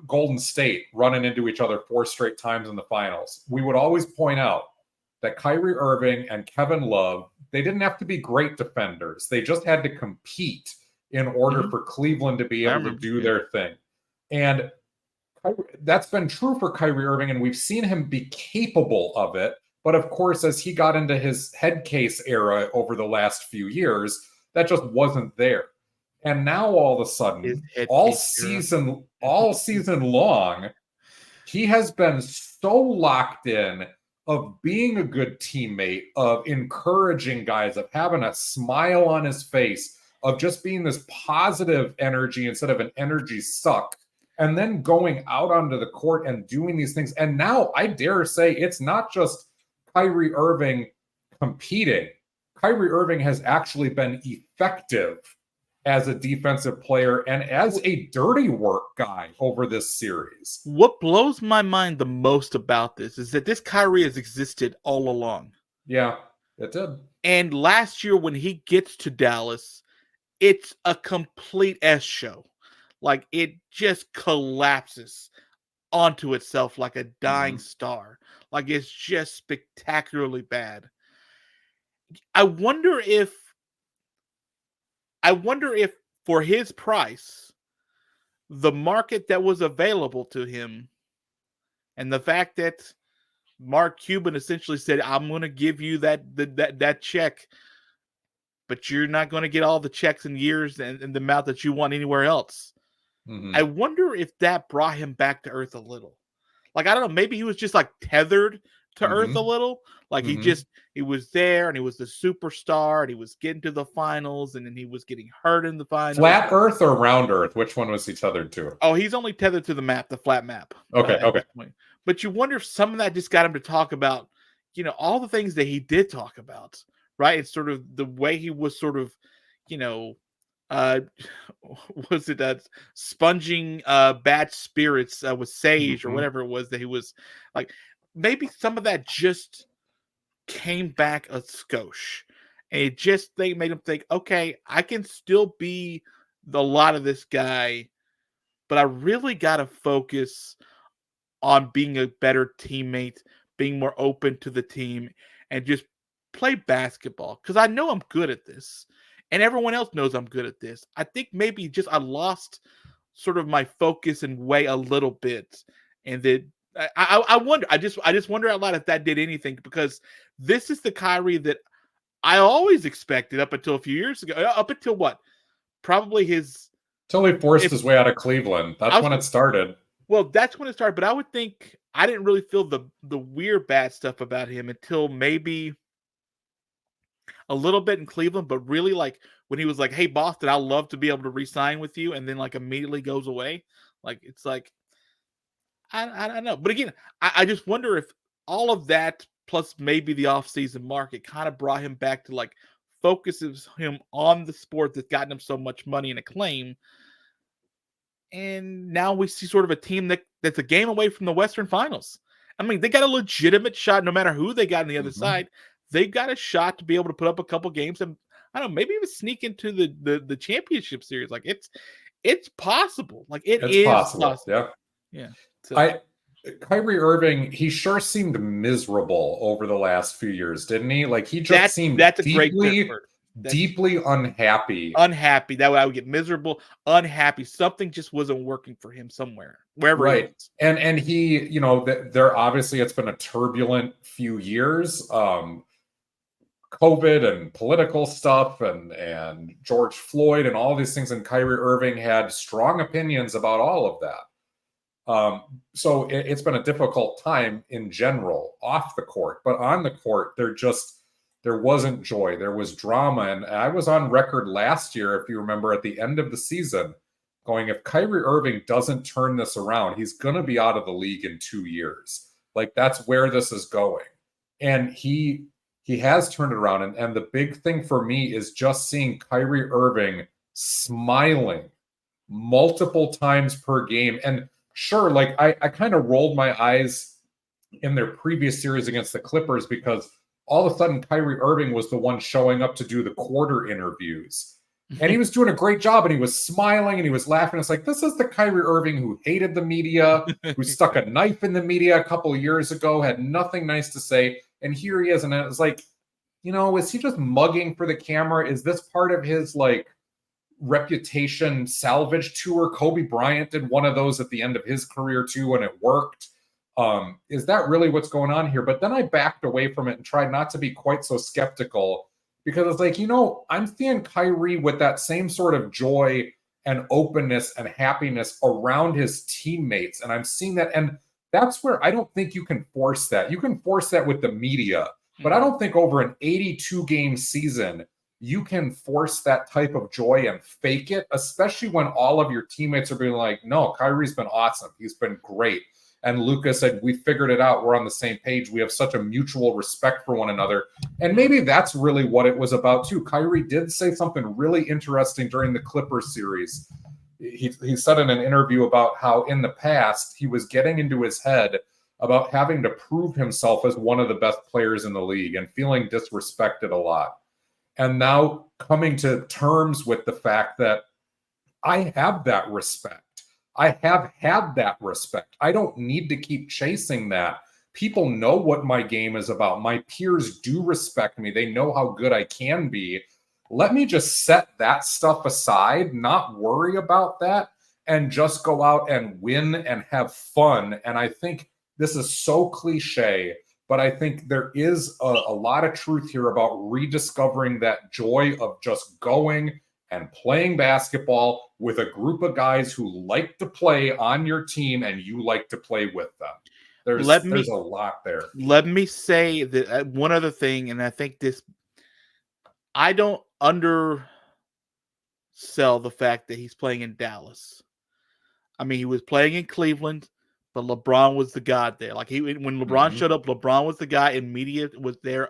Golden State running into each other 4 straight times in the finals. We would always point out that Kyrie Irving and Kevin Love, they didn't have to be great defenders. They just had to compete in order for Cleveland to be able to do their thing. And that's been true for Kyrie Irving, and we've seen him be capable of it. But of course, as he got into his head case era over the last few years, that just wasn't there. And now all of a sudden, all season long, he has been so locked in of being a good teammate, of encouraging guys, of having a smile on his face, of just being this positive energy instead of an energy suck, and then going out onto the court and doing these things. And now I dare say it's not just Kyrie Irving competing. Kyrie Irving has actually been effective as a defensive player and as a dirty work guy over this series. What blows my mind the most about this is that this Kyrie has existed all along. Yeah, it did. And last year when he gets to Dallas, it's a complete S show. Like, it just collapses onto itself like a dying star. Like, it's just spectacularly bad. I wonder if for his price, the market that was available to him, and the fact that Mark Cuban essentially said, I'm going to give you that check, but you're not going to get all the checks and years and the amount that you want anywhere else. I wonder if that brought him back to earth a little. Like, I don't know, maybe he was just like tethered to earth a little. Like, he was there and he was the superstar and he was getting to the finals and then he was getting hurt in the finals. Flat earth or round earth? Which one was he tethered to? Oh, he's only tethered to the map, the flat map. Okay. But you wonder if some of that just got him to talk about, all the things that he did talk about, right? It's sort of the way he was sort of, was it sponging bad spirits with sage or whatever it was that he was like. Maybe some of that just came back a skosh, and it just made him think, okay, I can still be a lot of this guy, but I really got to focus on being a better teammate, being more open to the team, and just play basketball, because I know I'm good at this. And everyone else knows I'm good at this. I think maybe just I lost sort of my focus and way a little bit. And that I wonder, I just wonder out loud if that did anything, because this is the Kyrie that I always expected up until a few years ago. Up until what? Probably until he forced his way out of Cleveland. That's when it started. Well, that's when it started. But I would think I didn't really feel the weird bad stuff about him until maybe a little bit in Cleveland, but really like when he was like, hey, Boston, I'd love to be able to re-sign with you, and then like immediately goes away. Like, it's like, I don't know. But again, I just wonder if all of that plus maybe the offseason market kind of brought him back to like focuses him on the sport that's gotten him so much money and acclaim. And now we see sort of a team that's a game away from the Western Finals. I mean, they got a legitimate shot no matter who they got on the other side. They've got a shot to be able to put up a couple games and, I don't know, maybe even sneak into the championship series. Like, it's possible. Like, it's possible. Yeah. So. Kyrie Irving, he sure seemed miserable over the last few years, didn't he? Like, he just seemed deeply unhappy. Unhappy. That way I would get miserable, unhappy. Something just wasn't working for him somewhere, wherever he was. And he, you know, there obviously it's been a turbulent few years. COVID and political stuff and George Floyd and all these things, and Kyrie Irving had strong opinions about all of that. So it's been a difficult time in general off the court, but on the court, there wasn't joy. There was drama. And I was on record last year, if you remember, at the end of the season, going, if Kyrie Irving doesn't turn this around, he's going to be out of the league in 2 years. Like, that's where this is going. And he has turned it around. And the big thing for me is just seeing Kyrie Irving smiling multiple times per game. And sure, like I kind of rolled my eyes in their previous series against the Clippers because all of a sudden Kyrie Irving was the one showing up to do the quarter interviews. And he was doing a great job and he was smiling and he was laughing. It's like, this is the Kyrie Irving who hated the media, who stuck a knife in the media a couple of years ago, had nothing nice to say. And here he is. And it was like, you know, is he just mugging for the camera? Is this part of his like reputation salvage tour? Kobe Bryant did one of those at the end of his career too, and it worked. Is that really what's going on here? But then I backed away from it and tried not to be quite so skeptical, because it's like, you know, I'm seeing Kyrie with that same sort of joy and openness and happiness around his teammates. And I'm seeing that. And that's where I don't think you can force that. You can force that with the media, but I don't think over an 82-game season, you can force that type of joy and fake it, especially when all of your teammates are being like, no, Kyrie's been awesome. He's been great. And Luka said, we figured it out. We're on the same page. We have such a mutual respect for one another. And maybe that's really what it was about too. Kyrie did say something really interesting during the Clippers series. He said in an interview about how in the past he was getting into his head about having to prove himself as one of the best players in the league and feeling disrespected a lot. And now coming to terms with the fact that I have that respect. I have had that respect. I don't need to keep chasing that. People know what my game is about. My peers do respect me. They know how good I can be. Let me just set that stuff aside, not worry about that, and just go out and win and have fun. And I think this is so cliche, but I think there is a lot of truth here about rediscovering that joy of just going and playing basketball with a group of guys who like to play on your team and you like to play with them. There's a lot there. Let me say that one other thing, and I think this, I don't undersell the fact that he's playing in Dallas. I mean, he was playing in Cleveland, but LeBron was the god there. Like when LeBron showed up, LeBron was the guy, and media was there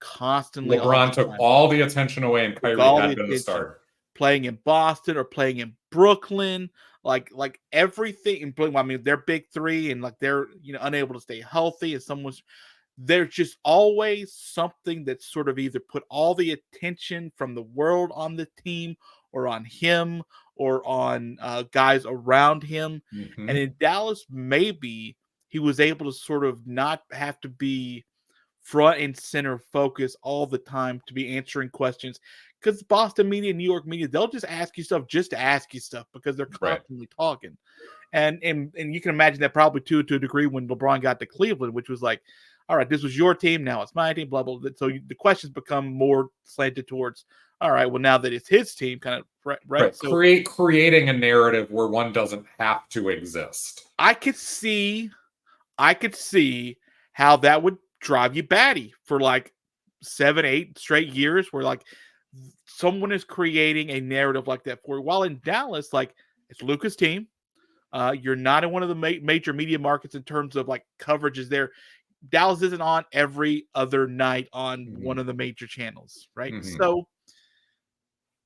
constantly. LeBron took all the attention away, and Kyrie had been the star. Playing in Boston or playing in Brooklyn, like everything. I mean, they're big three, and like they're unable to stay healthy, and there's just always something that sort of either put all the attention from the world on the team or on him or on guys around him. And in Dallas, maybe he was able to sort of not have to be front and center focus all the time to be answering questions, because Boston media, New York media, they'll just ask you stuff just to ask you stuff because they're constantly talking. And you can imagine that probably to a degree when LeBron got to Cleveland, which was like, all right, this was your team, now it's my team, blah, blah, blah. So the questions become more slanted towards, all right, well, now that it's his team, kind of, right? So creating a narrative where one doesn't have to exist. I could see how that would drive you batty for like 7-8 straight years, where like someone is creating a narrative like that for you. While in Dallas, like, it's Luka's team. You're not in one of the major media markets in terms of like coverage is there. Dallas isn't on every other night on one of the major channels, right? So,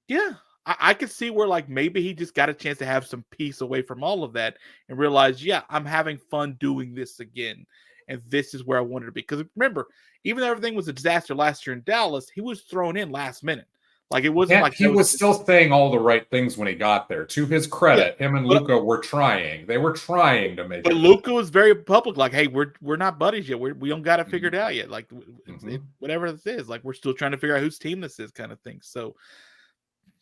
yeah, I could see where like maybe he just got a chance to have some peace away from all of that and realize, yeah, I'm having fun doing this again. And this is where I wanted to be. Because remember, even though everything was a disaster last year in Dallas, he was thrown in last minute. Like, it wasn't like He was still saying all the right things when he got there. To his credit, him and Luka were trying. They were trying to make it. But Luka was very public, like, "Hey, we're not buddies yet. We don't got it figured out yet. Like, whatever this is, like, we're still trying to figure out whose team this is," kind of thing. So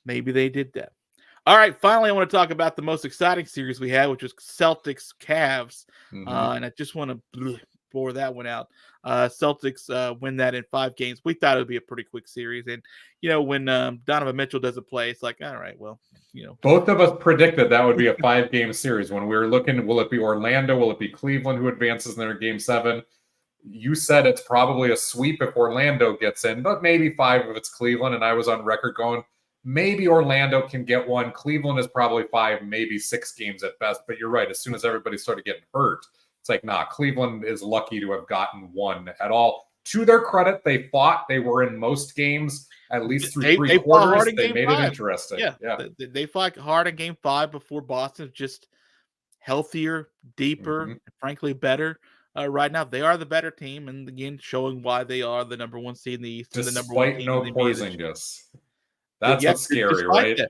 maybe they did that. All right, finally, I want to talk about the most exciting series we had, which was Celtics Cavs, and I just want to bore that one out. Celtics win that in 5 games. We thought it would be a pretty quick series, and when Donovan Mitchell doesn't play, it's like, all right, well, both of us predicted that would be a 5-game series. When we were looking, will it be Orlando? Will it be Cleveland who advances in their Game 7? You said it's probably a sweep if Orlando gets in, but maybe 5 if it's Cleveland. And I was on record going, maybe Orlando can get one. Cleveland is probably 5, maybe 6 games at best. But you're right. As soon as everybody started getting hurt, it's like, nah, Cleveland is lucky to have gotten one at all. To their credit, they fought. They were in most games, at least through 3 quarters. They made it interesting. Yeah. They fought hard in Game 5 before Boston, just healthier, deeper, and frankly, better. Right now, they are the better team, and again, showing why they are the number 1 seed in the East and the number 1 team no in the Porzingis. That's what's scary, right?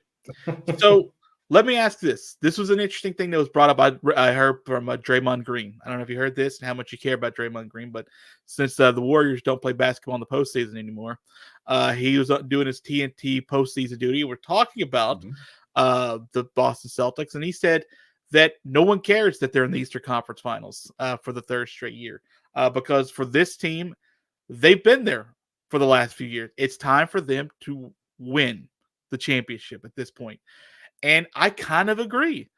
So let me ask this. This was an interesting thing that was brought up. I heard from Draymond Green. I don't know if you heard this and how much you care about Draymond Green, but since the Warriors don't play basketball in the postseason anymore, he was doing his TNT postseason duty. We're talking about the Boston Celtics, and he said that no one cares that they're in the Eastern Conference Finals for the 3rd straight year, because for this team, they've been there for the last few years. It's time for them to win the championship at this point. And I kind of agree.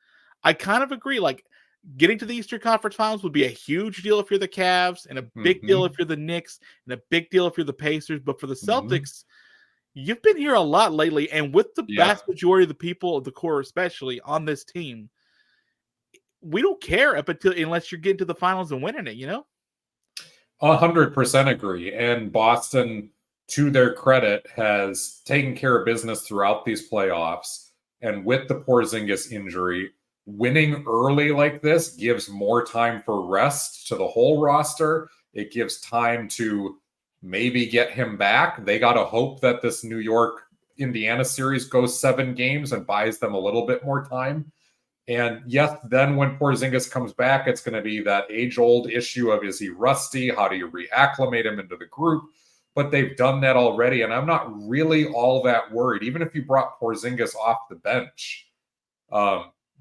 Like, getting to the Eastern Conference Finals would be a huge deal if you're the Cavs, and a big deal if you're the Knicks, and a big deal if you're the Pacers. But for the Celtics, you've been here a lot lately, and with the vast majority of the people of the core, especially on this team, we don't care unless you're getting to the finals and winning it. 100% agree. And Boston, to their credit, has taken care of business throughout these playoffs. And with the Porzingis injury, winning early like this gives more time for rest to the whole roster. It gives time to maybe get him back. They got to hope that this New York Indiana series goes 7 games and buys them a little bit more time. And yes, then when Porzingis comes back, it's going to be that age-old issue of, is he rusty? How do you reacclimate him into the group? But they've done that already, and I'm not really all that worried. Even if you brought Porzingis off the bench,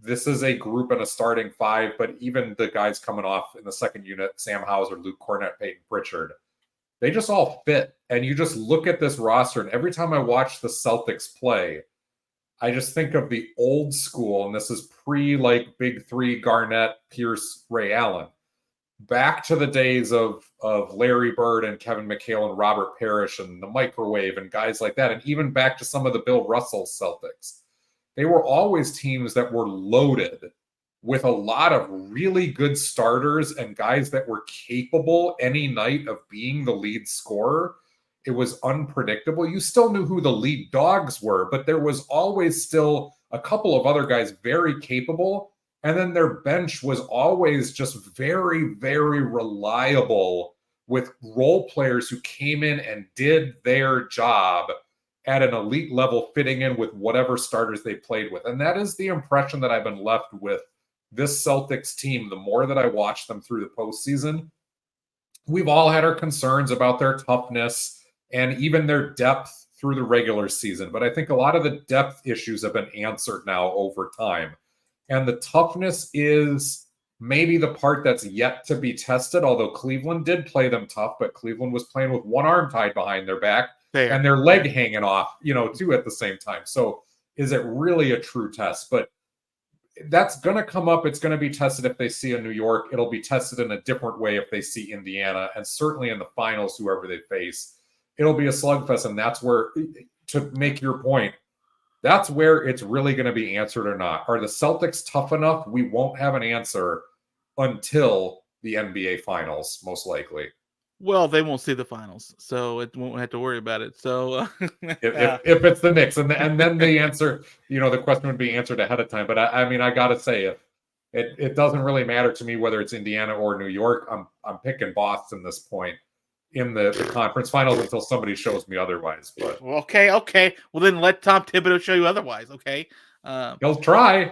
this is a group and a starting 5, but even the guys coming off in the second unit, Sam Hauser, Luke Cornett, Peyton Pritchard, they just all fit. And you just look at this roster, and every time I watch the Celtics play, I just think of the old school, and this is pre Big 3, Garnett, Pierce, Ray Allen. Back to the days of Larry Bird and Kevin McHale and Robert Parrish and the microwave and guys like that, and even back to some of the Bill Russell Celtics. They were always teams that were loaded with a lot of really good starters and guys that were capable any night of being the lead scorer. It was unpredictable. You still knew who the lead dogs were, but there was always still a couple of other guys very capable. And then their bench was always just very, very reliable, with role players who came in and did their job at an elite level, fitting in with whatever starters they played with. And that is the impression that I've been left with this Celtics team. The more that I watch them through the postseason, we've all had our concerns about their toughness and even their depth through the regular season. But I think a lot of the depth issues have been answered now over time. And the toughness is maybe the part that's yet to be tested, although Cleveland did play them tough, but Cleveland was playing with one arm tied behind their back and their leg hanging off, too, at the same time. So is it really a true test? But that's going to come up. It's going to be tested if they see a New York. It'll be tested in a different way if they see Indiana, and certainly in the finals, whoever they face. It'll be a slugfest, and that's where, to make your point, that's where it's really going to be answered or not. Are the Celtics tough enough? We won't have an answer until the NBA Finals, most likely. Well, they won't see the finals, so it won't have to worry about it. So if it's the Knicks, and then the answer, the question would be answered ahead of time. But I got to say, it doesn't really matter to me whether it's Indiana or New York. I'm picking Boston this point. in the conference finals until somebody shows me otherwise. But Okay. Well, then let Tom Thibodeau show you otherwise. Okay. he'll try.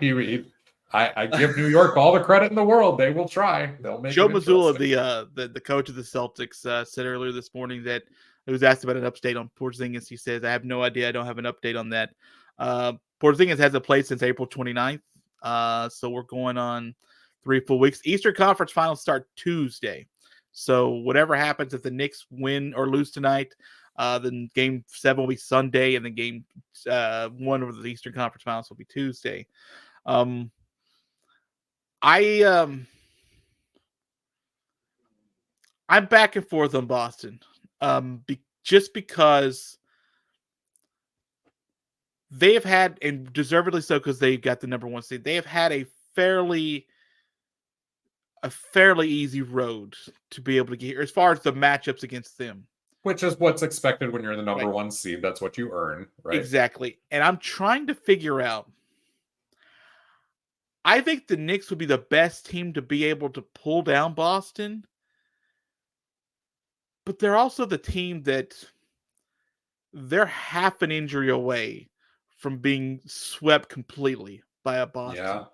I give New York all the credit in the world. They will try. They'll make Joe it Mazzulla, interesting. the coach of the Celtics, said earlier this morning that he was asked about an update on Porzingis. He says, "I have no idea. I don't have an update on that." Porzingis hasn't played since April 29th, so we're going on 3 full weeks. Eastern Conference Finals start Tuesday, so whatever happens if the Knicks win or lose tonight, then Game 7 will be Sunday, and then Game 1 of the Eastern Conference Finals will be Tuesday. I'm back and forth on Boston, just because they have had, and deservedly so, because they got the number 1 seed. They have had a fairly easy road to be able to get here as far as the matchups against them. Which is what's expected when you're the number Right. 1 seed. That's what you earn, right? Exactly. And I'm trying to figure out. I think the Knicks would be the best team to be able to pull down Boston, but they're also the team that they're half an injury away from being swept completely by a Boston. Yeah.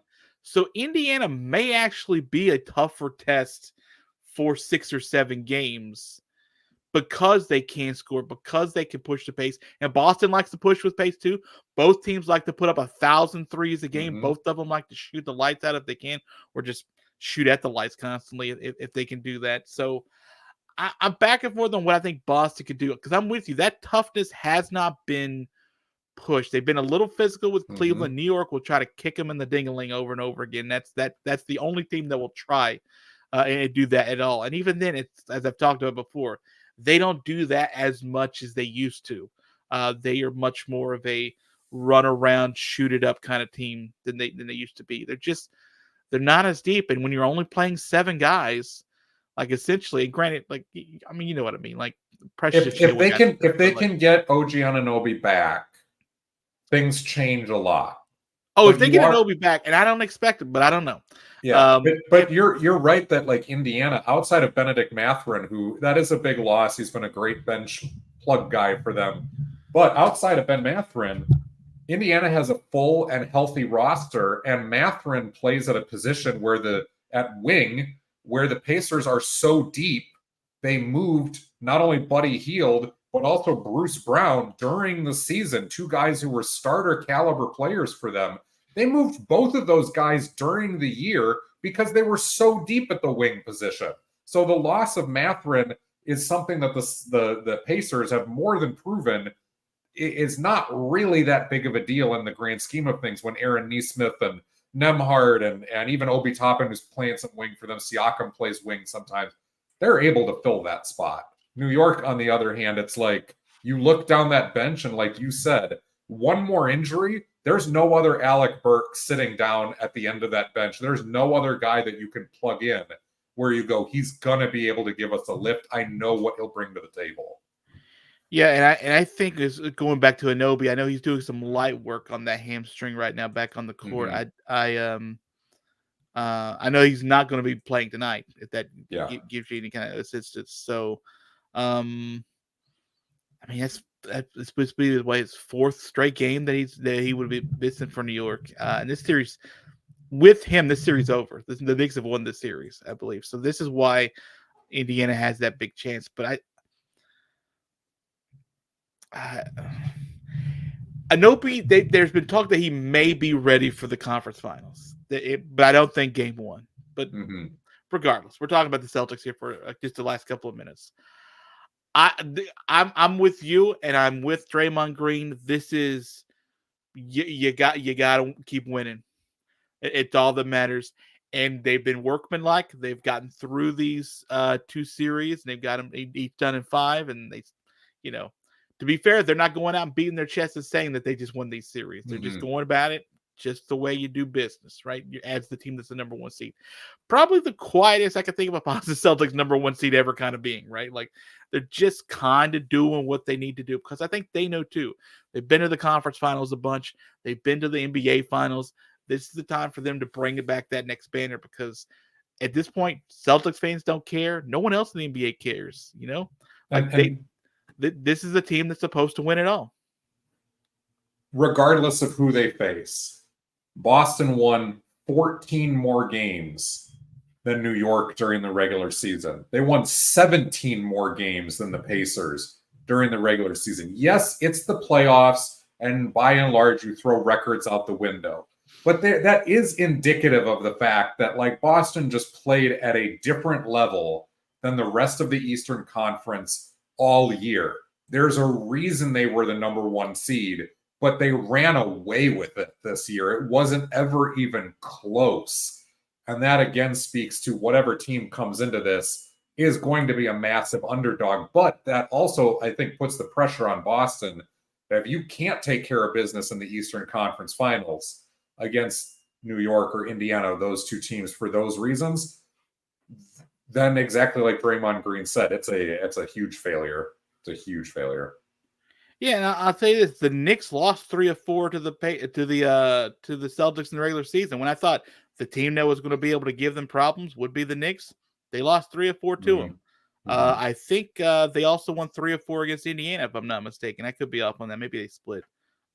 So Indiana may actually be a tougher test for 6 or 7 games because they can score, because they can push the pace. And Boston likes to push with pace too. Both teams like to put up 1,000 threes a game. Both of them like to shoot the lights out if they can, or just shoot at the lights constantly if they can do that. So I'm back and forth on what I think Boston could do, because I'm with you. That toughness has not been pushed. They've been a little physical with Cleveland. New York will try to kick them in the ding-a-ling over and over again. That's the only team that will try and do that at all. And even then, it's, as I've talked about before, they don't do that as much as they used to. They are much more of a run around, shoot it up kind of team than they used to be. They're not as deep. And when you're only playing 7 guys, like essentially, granted, like, I mean, you know what I mean. Like, Precious If they can get OG Anunoby back, things change a lot. Oh, if they get Anunoby back, and I don't expect it, but I don't know. Yeah, but you're right that, like, Indiana, outside of Benedict Mathurin, who that is a big loss. He's been a great bench plug guy for them. But outside of Ben Mathurin, Indiana has a full and healthy roster, and Mathurin plays at a position at wing, where the Pacers are so deep, they moved not only Buddy Hield, but also Bruce Brown during the season, 2 guys who were starter caliber players for them. They moved both of those guys during the year because they were so deep at the wing position. So the loss of Mathurin is something that the Pacers have more than proven is not really that big of a deal in the grand scheme of things, when Aaron Nesmith and Nembhard and even Obi Toppin, who's playing some wing for them, Siakam plays wing sometimes, they're able to fill that spot. New York, on the other hand, it's like you look down that bench and, like you said, one more injury, there's no other Alec Burke sitting down at the end of that bench. There's no other guy that you can plug in where you go, he's going to be able to give us a lift. I know what he'll bring to the table. Yeah, and I think is going back to Anunoby. I know he's doing some light work on that hamstring right now, back on the court. I know he's not going to be playing tonight, if that gives you any kind of assistance. So, I mean, it's supposed to be his 4th straight game that he would be missing for New York. And this series, with him, this series over. The Knicks have won this series, I believe. So this is why Indiana has that big chance. But Anunoby, there's been talk that he may be ready for the conference finals, but I don't think game 1. But regardless, we're talking about the Celtics here for just the last couple of minutes. I'm with you, and I'm with Draymond Green. This is you got to keep winning. It's all that matters. And they've been workmanlike. They've gotten through these 2 series, and they've got them each done in 5. And they, to be fair, they're not going out and beating their chest and saying that they just won these series. They're just going about it just the way you do business, right? As the team that's the number 1 seed. Probably the quietest I can think of a Boston Celtics number 1 seed ever kind of being, right? Like, they're just kind of doing what they need to do, because I think they know too. They've been to the conference finals a bunch. They've been to the NBA finals. This is the time for them to bring it back that next banner, because at this point, Celtics fans don't care. No one else in the NBA cares, This is a team that's supposed to win it all. Regardless of who they face, Boston won 14 more games than New York during the regular season. They won 17 more games than the Pacers during the regular season. Yes, it's the playoffs, and by and large, you throw records out the window. But that is indicative of the fact that, like, Boston just played at a different level than the rest of the Eastern Conference all year. There's a reason they were the number one seed, but they ran away with it this year. It wasn't ever even close. And that, again, speaks to whatever team comes into this is going to be a massive underdog. But that also, I think, puts the pressure on Boston that if you can't take care of business in the Eastern Conference Finals against New York or Indiana, those two teams, for those reasons, then exactly like Draymond Green said, it's a huge failure. It's a huge failure. Yeah, and I'll tell you this: the Knicks lost 3 of 4 to the Celtics in the regular season. When I thought the team that was going to be able to give them problems would be the Knicks, they lost 3 of 4 to them. I think they also won 3 of 4 against Indiana, if I'm not mistaken. I could be off on that. Maybe they split.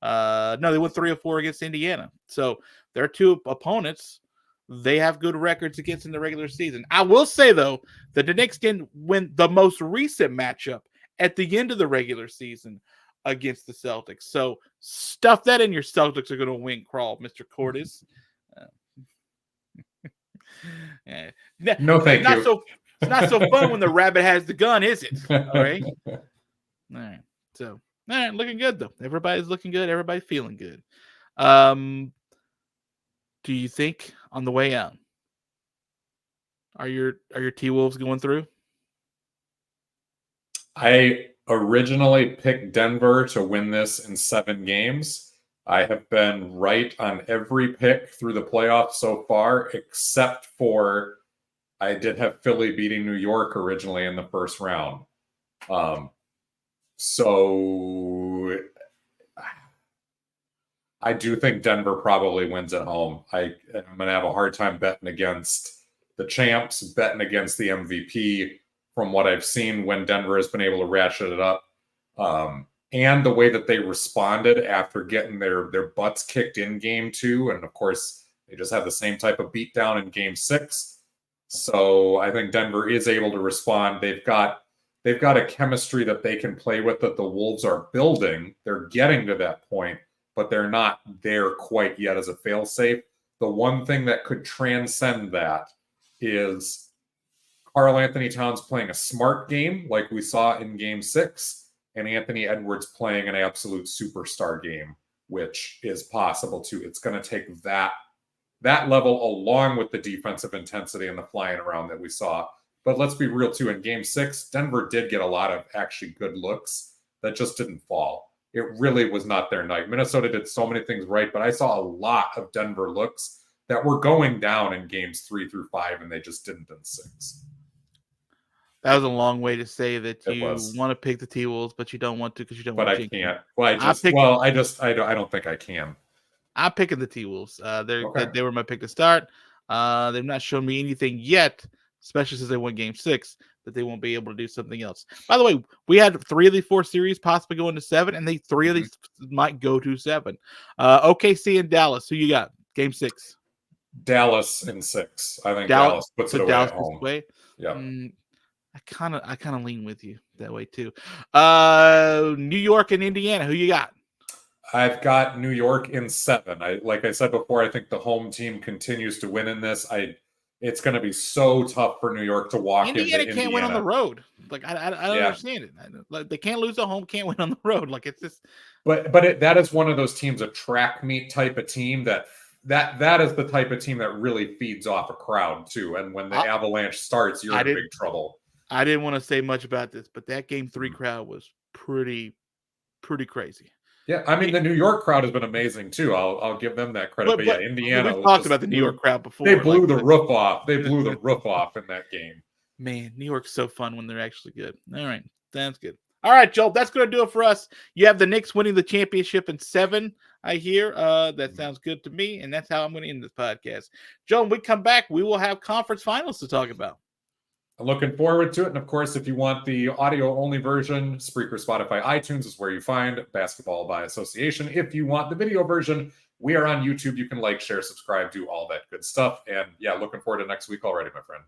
No, they won 3 of 4 against Indiana. So their two opponents, they have good records against in the regular season. I will say, though, that the Knicks didn't win the most recent matchup at the end of the regular season against the Celtics. So stuff that in, your Celtics are going to win, Crawl, Mr. Cordes. No, thank you. It's not so fun when the rabbit has the gun, is it? All right. All right. So, all right, looking good though. Everybody's looking good. Everybody's feeling good. Do you think on the way out, are your T-Wolves going through? I originally picked Denver to win this in 7 games. I have been right on every pick through the playoffs so far, except for I did have Philly beating New York originally in the first round. So I do think Denver probably wins at home. I'm going to have a hard time betting against the champs, betting against the MVP from what I've seen when Denver has been able to ratchet it up. And the way that they responded after getting their butts kicked in game 2. And of course, they just had the same type of beatdown in game 6. So I think Denver is able to respond. They've got a chemistry that they can play with that the Wolves are building. They're getting to that point, but they're not there quite yet as a failsafe. The one thing that could transcend that is Karl-Anthony Towns playing a smart game like we saw in game 6, and Anthony Edwards playing an absolute superstar game, which is possible too. It's going to take that level along with the defensive intensity and the flying around that we saw. But let's be real too. In game 6, Denver did get a lot of actually good looks that just didn't fall. It really was not their night. Minnesota did so many things right, but I saw a lot of Denver looks that were going down in games 3 through 5, and they just didn't in 6. That was a long way to say that you want to pick the T-Wolves, but you don't want to because you don't want to. But I can't. Well, I don't think I can. I'm picking the T-Wolves. They were my pick to start. They've not shown me anything yet, especially since they won game 6, that they won't be able to do something else. By the way, we had 3 of the 4 series possibly going to 7, and 3 of these might go to 7. OKC and Dallas. Who you got? Game 6. Dallas in 6. I think Dallas puts it away at home. Yeah. I kind of lean with you that way too. New York and Indiana. Who you got? I've got New York in 7. Like I said before, I think the home team continues to win in this. It's going to be so tough for New York to walk into Indiana. Indiana can't win on the road. Like I don't understand it. They can't lose at home, can't win on the road. Like it's just. But that is one of those teams, a track meet type of team that is the type of team that really feeds off a crowd too. And when the avalanche starts, you're in big trouble. I didn't want to say much about this, but that game 3 crowd was pretty crazy. Yeah, I mean the New York crowd has been amazing too. I'll give them that credit. But yeah, Indiana. We talked about the New York crowd before. They blew the roof off. They blew the roof off in that game. Man, New York's so fun when they're actually good. All right, sounds good. All right, Joel, that's going to do it for us. You have the Knicks winning the championship in 7. I hear that sounds good to me, and that's how I'm going to end this podcast. Joel, when we come back, we will have conference finals to talk about. I'm looking forward to it. And of course, if you want the audio only version, Spreaker, Spotify, iTunes is where you find Basketball by Association. If you want the video version, we are on YouTube. You can like, share, subscribe, do all that good stuff. And yeah, looking forward to next week already, my friend.